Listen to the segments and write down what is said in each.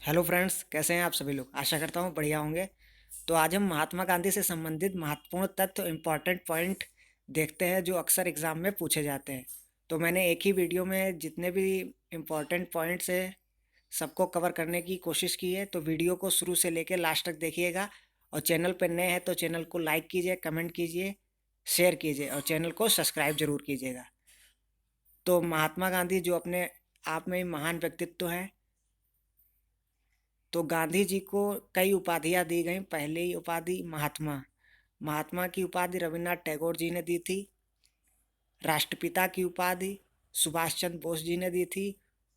Hello friends, कैसे हैं आप सभी लोग। आशा करता हूँ बढ़िया होंगे। तो आज हम महात्मा गांधी से संबंधित महत्वपूर्ण तथ्य इम्पॉर्टेंट पॉइंट देखते हैं जो अक्सर एग्जाम में पूछे जाते हैं। तो मैंने एक ही वीडियो में जितने भी इम्पॉर्टेंट पॉइंट्स हैं सबको कवर करने की कोशिश की है। तो वीडियो को शुरू से लेकर लास्ट तक देखिएगा। और चैनल पर नए हैं तो चैनल को लाइक कीजिए, कमेंट कीजिए, शेयर कीजिए और चैनल को सब्सक्राइब जरूर कीजिएगा। तो महात्मा गांधी जो अपने आप में ही महान व्यक्तित्व हैं। तो गांधी जी को कई उपाधियां दी गई। पहली उपाधि महात्मा महात्मा की उपाधि रविन्द्रनाथ टैगोर जी ने दी थी। राष्ट्रपिता की उपाधि सुभाष चंद्र बोस जी ने दी थी।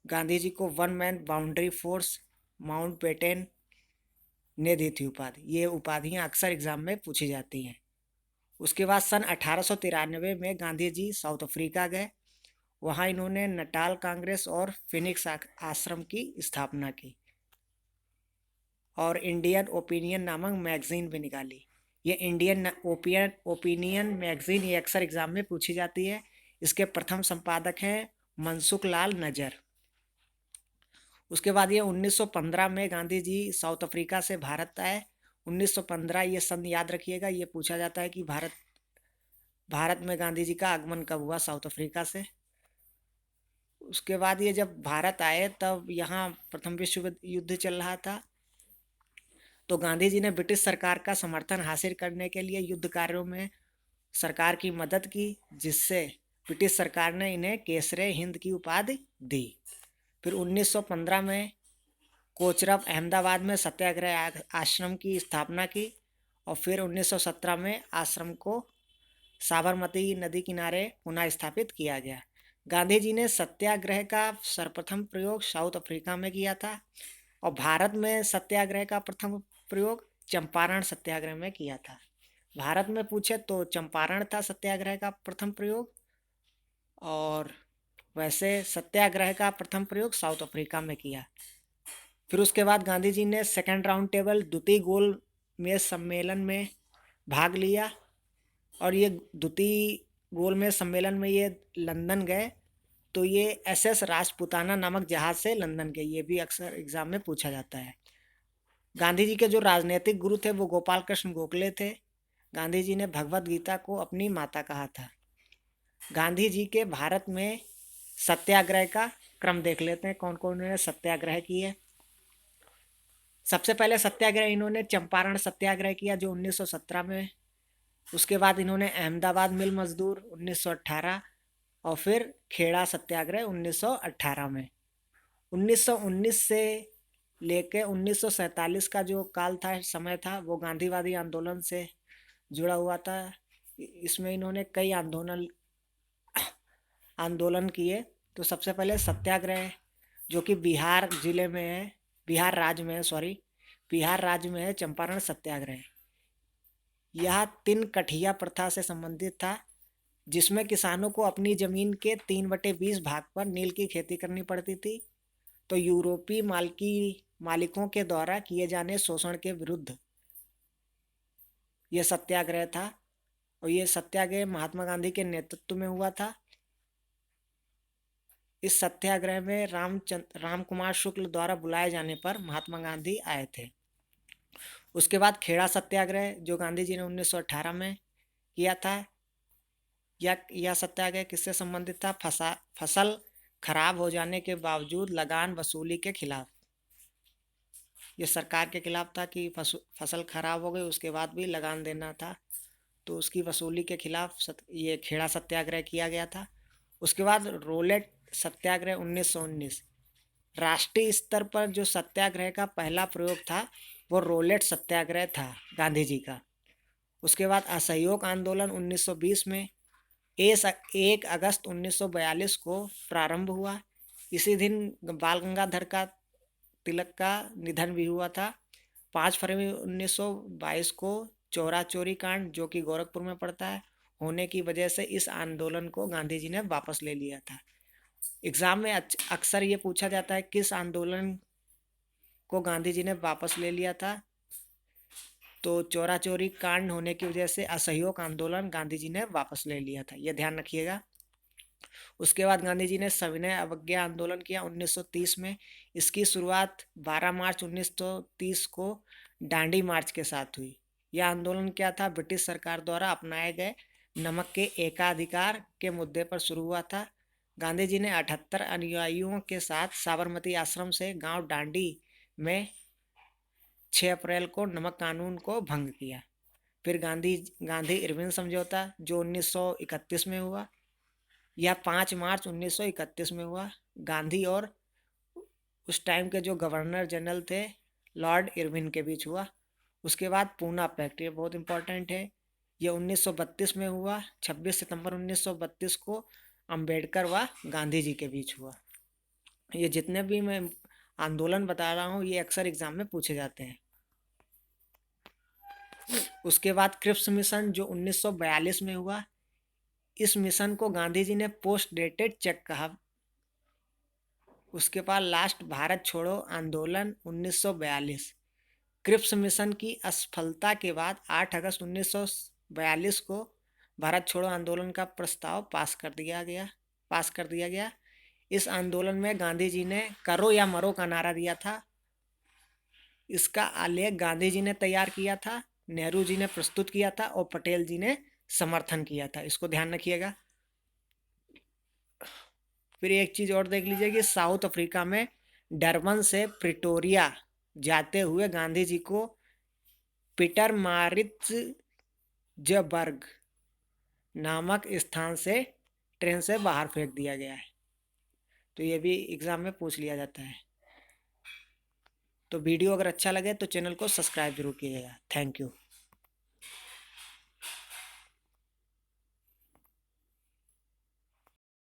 गांधी जी को one man boundary force Mountbatten ने दी थी उपाधि। ये उपाधियां अक्सर एग्जाम में पूछी जाती हैं। उसके बाद सन 1893 में गांधी जी साउथ अफ्रीका गए। वहाँ इन्होंने नटाल कांग्रेस और फिनिक्स आश्रम की स्थापना की और इंडियन ओपिनियन नामक मैगजीन भी निकाली। ये इंडियन ओपिनियन मैगजीन ये अक्सर एग्जाम में पूछी जाती है। इसके प्रथम संपादक हैं मनसुख लाल नजर। उसके बाद ये 1915 में गांधी जी साउथ अफ्रीका से भारत आए। 1915 ये सन याद रखिएगा। ये पूछा जाता है कि भारत में गांधी जी का आगमन कब हुआ साउथ अफ्रीका से। उसके बाद ये जब भारत आए तब यहाँ प्रथम विश्व युद्ध चल रहा था। तो गांधी जी ने ब्रिटिश सरकार का समर्थन हासिल करने के लिए युद्ध कार्यों में सरकार की मदद की, जिससे ब्रिटिश सरकार ने इन्हें केसरे हिंद की उपाधि दी। फिर 1915 में कोचरब अहमदाबाद में सत्याग्रह आश्रम की स्थापना की और फिर 1917 में आश्रम को साबरमती नदी किनारे पुनः स्थापित किया गया। गांधी जी ने सत्याग्रह का सर्वप्रथम प्रयोग साउथ अफ्रीका में किया था और भारत में सत्याग्रह का प्रथम प्रयोग चंपारण सत्याग्रह में किया था। भारत में पूछे तो चंपारण था सत्याग्रह का प्रथम प्रयोग और वैसे सत्याग्रह का प्रथम प्रयोग साउथ अफ्रीका में किया। फिर उसके बाद गांधी जी ने सेकंड राउंड टेबल द्वितीय गोल मेज सम्मेलन में भाग लिया और ये द्वितीय गोल मेज सम्मेलन में ये लंदन गए। तो ये एसएस राजपुताना नामक जहाज से लंदन गए। ये भी अक्सर एग्जाम में पूछा जाता है। गांधी जी के जो राजनीतिक गुरु थे वो गोपाल कृष्ण गोखले थे। गांधी जी ने भगवत गीता को अपनी माता कहा था। गांधी जी के भारत में सत्याग्रह का क्रम देख लेते हैं, कौन कौन ने सत्याग्रह किए। सबसे पहले सत्याग्रह इन्होंने चंपारण सत्याग्रह किया जो 1917 में। उसके बाद इन्होंने अहमदाबाद मिल मजदूर 1918 और फिर खेड़ा सत्याग्रह 1918 में। 1919 से लेके 1947 का जो काल था, समय था, वो गांधीवादी आंदोलन से जुड़ा हुआ था। इसमें इन्होंने कई आंदोलन किए। तो सबसे पहले सत्याग्रह जो कि बिहार जिले में है, बिहार राज्य में है, सॉरी, बिहार राज्य में है चंपारण सत्याग्रह। यह तीन कठिया प्रथा से संबंधित था, जिसमें किसानों को अपनी जमीन के 3/20 भाग पर नील की खेती करनी पड़ती थी। तो यूरोपीय मालिकों के द्वारा किए जाने शोषण के विरुद्ध यह सत्याग्रह था और ये सत्याग्रह महात्मा गांधी के नेतृत्व में हुआ था। इस सत्याग्रह में राम कुमार शुक्ल द्वारा बुलाए जाने पर महात्मा गांधी आए थे। उसके बाद खेड़ा सत्याग्रह जो गांधी जी ने 1918 में किया था। यह सत्याग्रह किससे संबंधित था? फसल खराब हो जाने के बावजूद लगान वसूली के खिलाफ। ये सरकार के खिलाफ था कि फसल खराब हो गई उसके बाद भी लगान देना था, तो उसकी वसूली के खिलाफ ये खेड़ा सत्याग्रह किया गया था। उसके बाद रोलेट सत्याग्रह 1919। राष्ट्रीय स्तर पर जो सत्याग्रह का पहला प्रयोग था वो रोलेट सत्याग्रह था गांधी जी का। उसके बाद असहयोग आंदोलन 1920 में 1 अगस्त 1942 को प्रारंभ हुआ। इसी दिन बाल गंगाधर का तिलक का निधन भी हुआ था। 5 फरवरी 1922 को चौरा चोरी कांड जो कि गोरखपुर में पड़ता है होने की वजह से इस आंदोलन को गांधी जी ने वापस ले लिया था। एग्जाम में अक्सर ये पूछा जाता है किस आंदोलन को गांधी जी ने वापस ले लिया था। तो चौरा चोरी कांड होने की वजह से असहयोग आंदोलन गांधी जी ने वापस ले लिया था, यह ध्यान रखिएगा। उसके बाद गांधी जी ने सविनय अवज्ञा आंदोलन किया 1930 में। इसकी शुरुआत 12 मार्च 1930 को डांडी मार्च के साथ हुई। यह आंदोलन क्या था? ब्रिटिश सरकार द्वारा अपनाए गए नमक के एकाधिकार के मुद्दे पर शुरू हुआ था। गांधी जी ने 78 अनुयायियों के साथ साबरमती आश्रम से गांव डांडी में 6 अप्रैल को नमक कानून को भंग किया। फिर गांधी गांधी इरविन समझौता जो 1931 में हुआ। यह 5 मार्च 1931 में हुआ। गांधी और उस टाइम के जो गवर्नर जनरल थे लॉर्ड इरविन के बीच हुआ। उसके बाद पूना पैक्ट, ये बहुत इंपॉर्टेंट है, ये 1932 में हुआ। 26 सितंबर 1932 को अंबेडकर व गांधी जी के बीच हुआ। ये जितने भी मैं आंदोलन बता रहा हूँ ये अक्सर एग्जाम में पूछे जाते हैं। उसके बाद क्रिप्स मिशन जो 1942 में हुआ। इस मिशन को गांधी जी ने पोस्ट डेटेड चेक कहा। उसके बाद लास्ट भारत छोड़ो आंदोलन 1942। क्रिप्स मिशन की असफलता के बाद 8 अगस्त 1942 को भारत छोड़ो आंदोलन का प्रस्ताव पास कर दिया गया। इस आंदोलन में गांधी जी ने करो या मरो का नारा दिया था। इसका आलेख गांधी जी ने तैयार किया था, नेहरू जी ने प्रस्तुत किया था और पटेल जी ने समर्थन किया था। इसको ध्यान रखिएगा। फिर एक चीज और देख लीजिए कि साउथ अफ्रीका में डरबन से प्रिटोरिया जाते हुए गांधी जी को पीटरमारित्जबर्ग नामक स्थान से ट्रेन से बाहर फेंक दिया गया है। तो ये भी एग्जाम में पूछ लिया जाता है। तो वीडियो अगर अच्छा लगे तो चैनल को सब्सक्राइब जरूर कीजिएगा। Thank you.